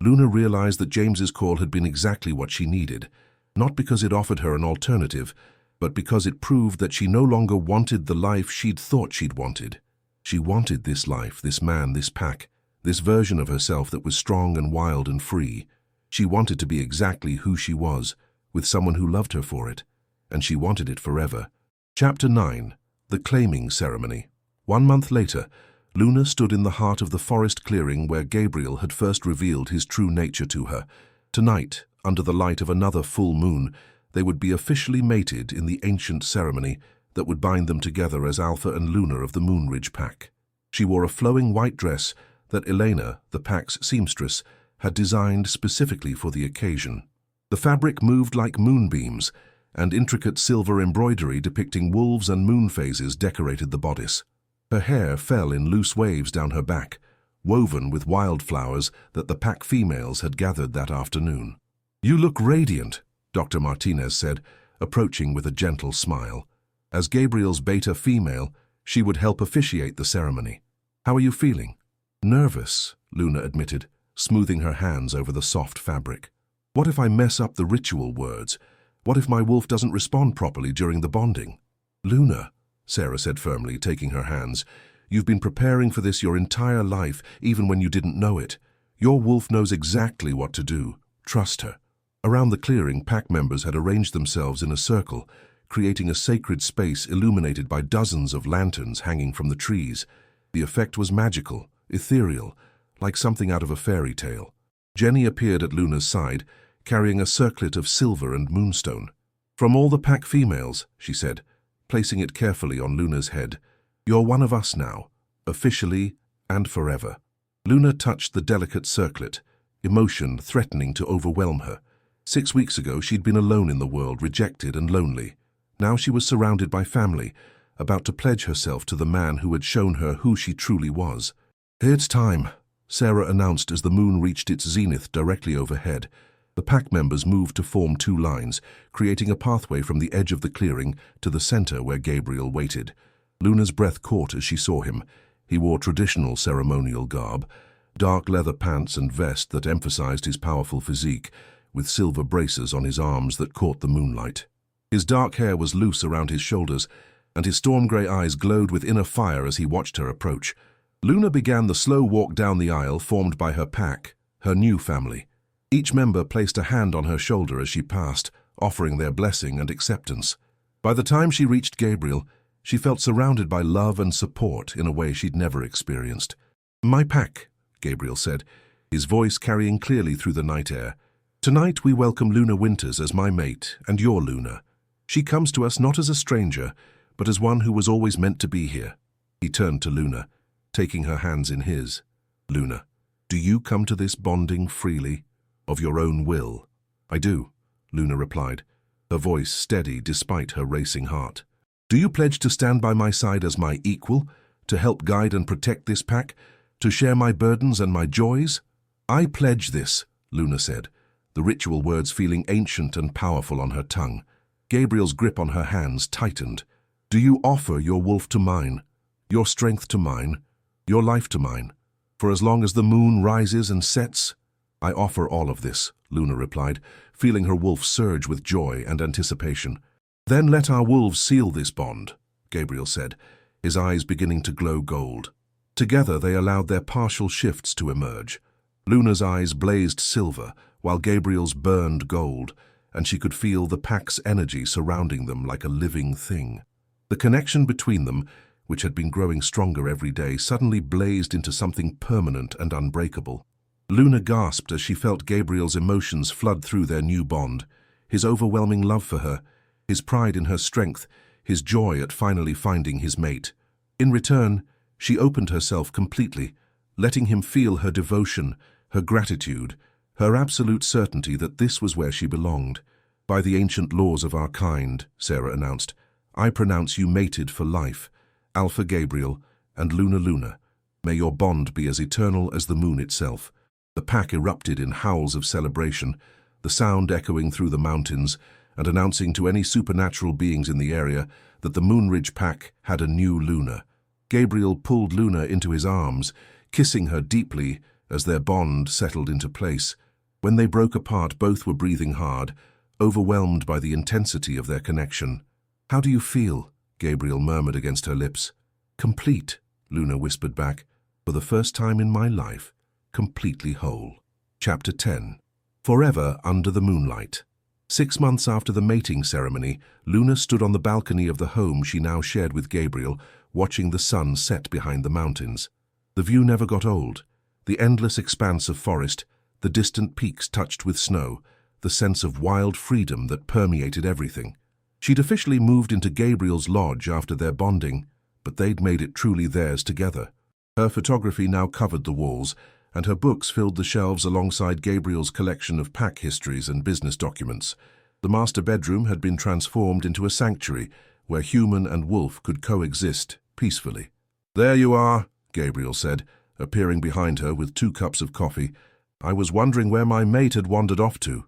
Luna realized that James's call had been exactly what she needed, not because it offered her an alternative, but because it proved that she no longer wanted the life she'd thought she'd wanted. She wanted this life, this man, this pack, this version of herself that was strong and wild and free. She wanted to be exactly who she was, with someone who loved her for it, and she wanted it forever. Chapter 9. The Claiming Ceremony. 1 month later, Luna stood in the heart of the forest clearing where Gabriel had first revealed his true nature to her. Tonight, under the light of another full moon, they would be officially mated in the ancient ceremony that would bind them together as Alpha and Luna of the Moonridge Pack. She wore a flowing white dress that Elena, the pack's seamstress, had designed specifically for the occasion. The fabric moved like moonbeams, and intricate silver embroidery depicting wolves and moon phases decorated the bodice. Her hair fell in loose waves down her back, woven with wildflowers that the pack females had gathered that afternoon. "You look radiant," Dr. Martinez said, approaching with a gentle smile. As Gabriel's beta female, she would help officiate the ceremony. "How are you feeling?" "Nervous," Luna admitted, smoothing her hands over the soft fabric. "What if I mess up the ritual words? What if my wolf doesn't respond properly during the bonding?" "Luna," Sarah said firmly, taking her hands, "you've been preparing for this your entire life, even when you didn't know it. Your wolf knows exactly what to do. Trust her." Around the clearing, pack members had arranged themselves in a circle, creating a sacred space illuminated by dozens of lanterns hanging from the trees. The effect was magical, ethereal, like something out of a fairy tale. Jenny appeared at Luna's side, carrying a circlet of silver and moonstone. "From all the pack females," she said, placing it carefully on Luna's head. "You're one of us now, officially and forever." Luna touched the delicate circlet, emotion threatening to overwhelm her. 6 weeks ago, she'd been alone in the world, rejected and lonely. Now she was surrounded by family, about to pledge herself to the man who had shown her who she truly was. "It's time," Sarah announced as the moon reached its zenith directly overhead. The pack members moved to form 2 lines, creating a pathway from the edge of the clearing to the center where Gabriel waited. Luna's breath caught as she saw him. He wore traditional ceremonial garb, dark leather pants and vest that emphasized his powerful physique, with silver braces on his arms that caught the moonlight. His dark hair was loose around his shoulders, and his storm-grey eyes glowed with inner fire as he watched her approach. Luna began the slow walk down the aisle formed by her pack, her new family. Each member placed a hand on her shoulder as she passed, offering their blessing and acceptance. By the time she reached Gabriel, she felt surrounded by love and support in a way she'd never experienced. "My pack," Gabriel said, his voice carrying clearly through the night air. "Tonight we welcome Luna Winters as my mate and your Luna. She comes to us not as a stranger, but as one who was always meant to be here." He turned to Luna, taking her hands in his. "Luna, do you come to this bonding freely, of your own will?" "I do," Luna replied, her voice steady despite her racing heart. "Do you pledge to stand by my side as my equal, to help guide and protect this pack, to share my burdens and my joys?" "I pledge this," Luna said, the ritual words feeling ancient and powerful on her tongue. Gabriel's grip on her hands tightened. "Do you offer your wolf to mine, your strength to mine, your life to mine? For as long as the moon rises and sets?" "I offer all of this," Luna replied, feeling her wolf surge with joy and anticipation. "Then let our wolves seal this bond," Gabriel said, his eyes beginning to glow gold. Together they allowed their partial shifts to emerge. Luna's eyes blazed silver, while Gabriel's burned gold, and she could feel the pack's energy surrounding them like a living thing. The connection between them, which had been growing stronger every day, suddenly blazed into something permanent and unbreakable. Luna gasped as she felt Gabriel's emotions flood through their new bond, his overwhelming love for her, his pride in her strength, his joy at finally finding his mate. In return, she opened herself completely, letting him feel her devotion, her gratitude, her absolute certainty that this was where she belonged. "By the ancient laws of our kind," Sarah announced, "I pronounce you mated for life, Alpha Gabriel and Luna Luna. May your bond be as eternal as the moon itself." The pack erupted in howls of celebration, the sound echoing through the mountains and announcing to any supernatural beings in the area that the Moonridge Pack had a new Luna. Gabriel pulled Luna into his arms, kissing her deeply as their bond settled into place. When they broke apart, both were breathing hard, overwhelmed by the intensity of their connection. "How do you feel?" Gabriel murmured against her lips. "Complete," Luna whispered back. "For the first time in my life, completely whole." Chapter 10. Forever under the moonlight. 6 months after the mating ceremony, Luna stood on the balcony of the home she now shared with Gabriel, watching the sun set behind the mountains. The view never got old. The endless expanse of forest, the distant peaks touched with snow, the sense of wild freedom that permeated everything. She'd officially moved into Gabriel's lodge after their bonding, but they'd made it truly theirs together. Her photography now covered the walls, and her books filled the shelves alongside Gabriel's collection of pack histories and business documents. The master bedroom had been transformed into a sanctuary where human and wolf could coexist peacefully. "There you are," Gabriel said, appearing behind her with 2 cups of coffee. "I was wondering where my mate had wandered off to."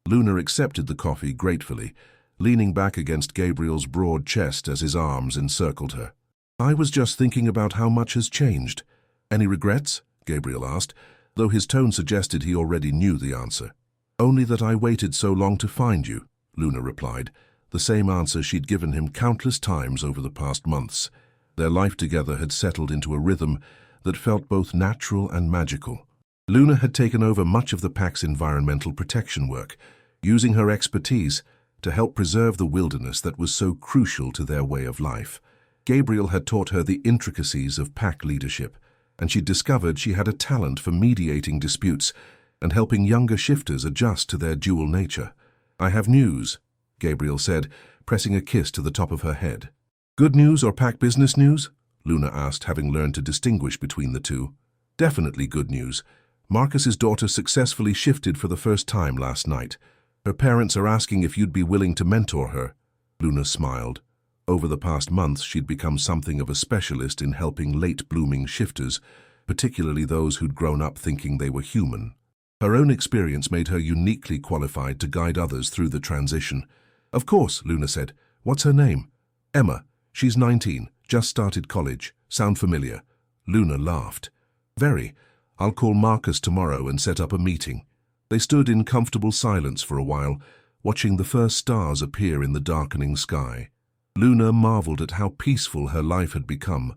Luna accepted the coffee gratefully, leaning back against Gabriel's broad chest as his arms encircled her. "I was just thinking about how much has changed. Any regrets?" Gabriel asked, though his tone suggested he already knew the answer. "Only that I waited so long to find you," Luna replied, the same answer she'd given him countless times over the past months. Their life together had settled into a rhythm that felt both natural and magical. Luna had taken over much of the pack's environmental protection work, using her expertise to help preserve the wilderness that was so crucial to their way of life. Gabriel had taught her the intricacies of pack leadership, and she'd discovered she had a talent for mediating disputes and helping younger shifters adjust to their dual nature. "I have news," Gabriel said, pressing a kiss to the top of her head. "Good news or pack business news?" Luna asked, having learned to distinguish between the two. "Definitely good news. Marcus's daughter successfully shifted for the first time last night. Her parents are asking if you'd be willing to mentor her." Luna smiled. Over the past months, she'd become something of a specialist in helping late-blooming shifters, particularly those who'd grown up thinking they were human. Her own experience made her uniquely qualified to guide others through the transition. "Of course," Luna said. "What's her name?" "Emma. She's 19, just started college. Sound familiar?" Luna laughed. "Very. I'll call Marcus tomorrow and set up a meeting." They stood in comfortable silence for a while, watching the first stars appear in the darkening sky. Luna marveled at how peaceful her life had become,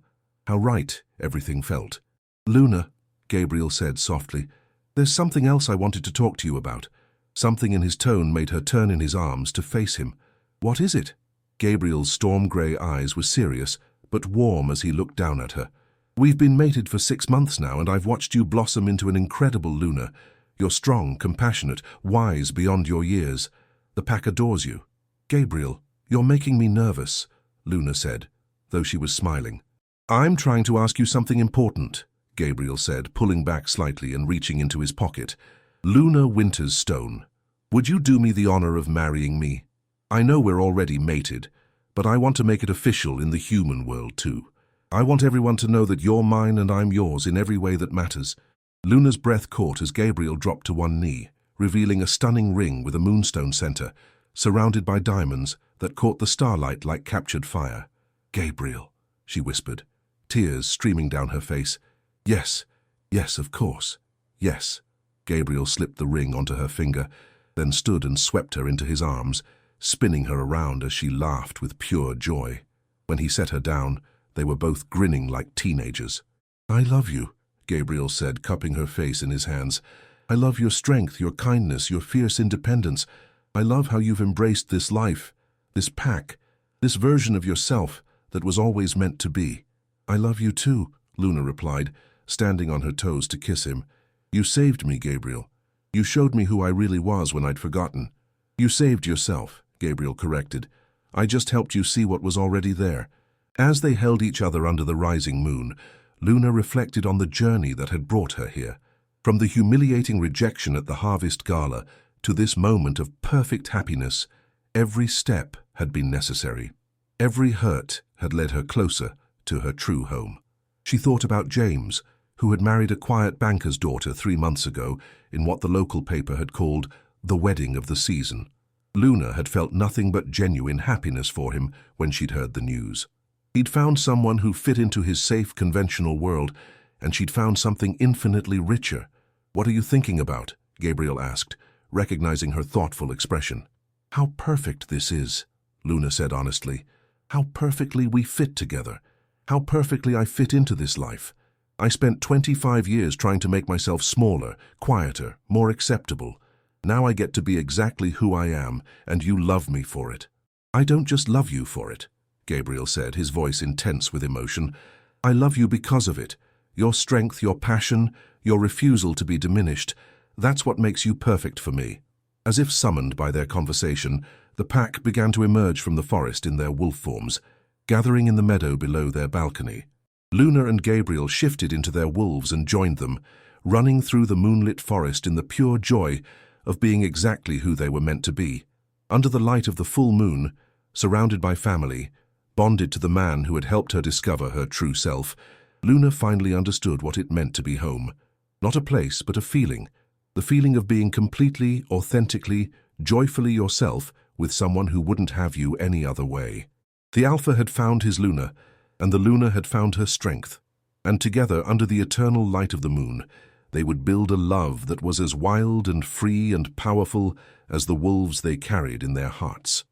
how right everything felt. "Luna," Gabriel said softly, "there's something else I wanted to talk to you about." Something in his tone made her turn in his arms to face him. "What is it?" Gabriel's storm-grey eyes were serious, but warm as he looked down at her. "We've been mated for 6 months now, and I've watched you blossom into an incredible Luna. You're strong, compassionate, wise beyond your years. The pack adores you." "Gabriel, you're making me nervous," Luna said, though she was smiling. "I'm trying to ask you something important," Gabriel said, pulling back slightly and reaching into his pocket. "Luna Winters Stone, would you do me the honor of marrying me? I know we're already mated, but I want to make it official in the human world too. I want everyone to know that you're mine and I'm yours in every way that matters." Luna's breath caught as Gabriel dropped to one knee, revealing a stunning ring with a moonstone center, surrounded by diamonds that caught the starlight like captured fire. "Gabriel," she whispered, tears streaming down her face. "Yes, yes, of course, yes." Gabriel slipped the ring onto her finger, then stood and swept her into his arms, spinning her around as she laughed with pure joy. When he set her down, they were both grinning like teenagers. "I love you," Gabriel said, cupping her face in his hands. "I love your strength, your kindness, your fierce independence. I love how you've embraced this life, this pack, this version of yourself that was always meant to be." "I love you too," Luna replied, standing on her toes to kiss him. "You saved me, Gabriel. You showed me who I really was when I'd forgotten." "You saved yourself," Gabriel corrected. "I just helped you see what was already there." As they held each other under the rising moon, Luna reflected on the journey that had brought her here. From the humiliating rejection at the Harvest Gala to this moment of perfect happiness, every step had been necessary. Every hurt had led her closer to her true home. She thought about James, who had married a quiet banker's daughter 3 months ago in what the local paper had called the wedding of the season. Luna had felt nothing but genuine happiness for him when she'd heard the news. He'd found someone who fit into his safe, conventional world, and she'd found something infinitely richer. "What are you thinking about?" Gabriel asked, recognizing her thoughtful expression. "How perfect this is," Luna said honestly. "How perfectly we fit together. How perfectly I fit into this life. I spent 25 years trying to make myself smaller, quieter, more acceptable. Now I get to be exactly who I am, and you love me for it. I don't just love you for it, Gabriel said, his voice intense with emotion. I love you because of it. Your strength, your passion, your refusal to be diminished. That's what makes you perfect for me. As if summoned by their conversation, the pack began to emerge from the forest in their wolf forms, gathering in the meadow below their balcony. Luna and Gabriel shifted into their wolves and joined them, running through the moonlit forest in the pure joy of being exactly who they were meant to be. Under the light of the full moon, surrounded by family, bonded to the man who had helped her discover her true self, Luna finally understood what it meant to be home. Not a place, but a feeling. The feeling of being completely, authentically, joyfully yourself with someone who wouldn't have you any other way. The Alpha had found his Luna, and the Luna had found her strength. And together, under the eternal light of the moon, they would build a love that was as wild and free and powerful as the wolves they carried in their hearts.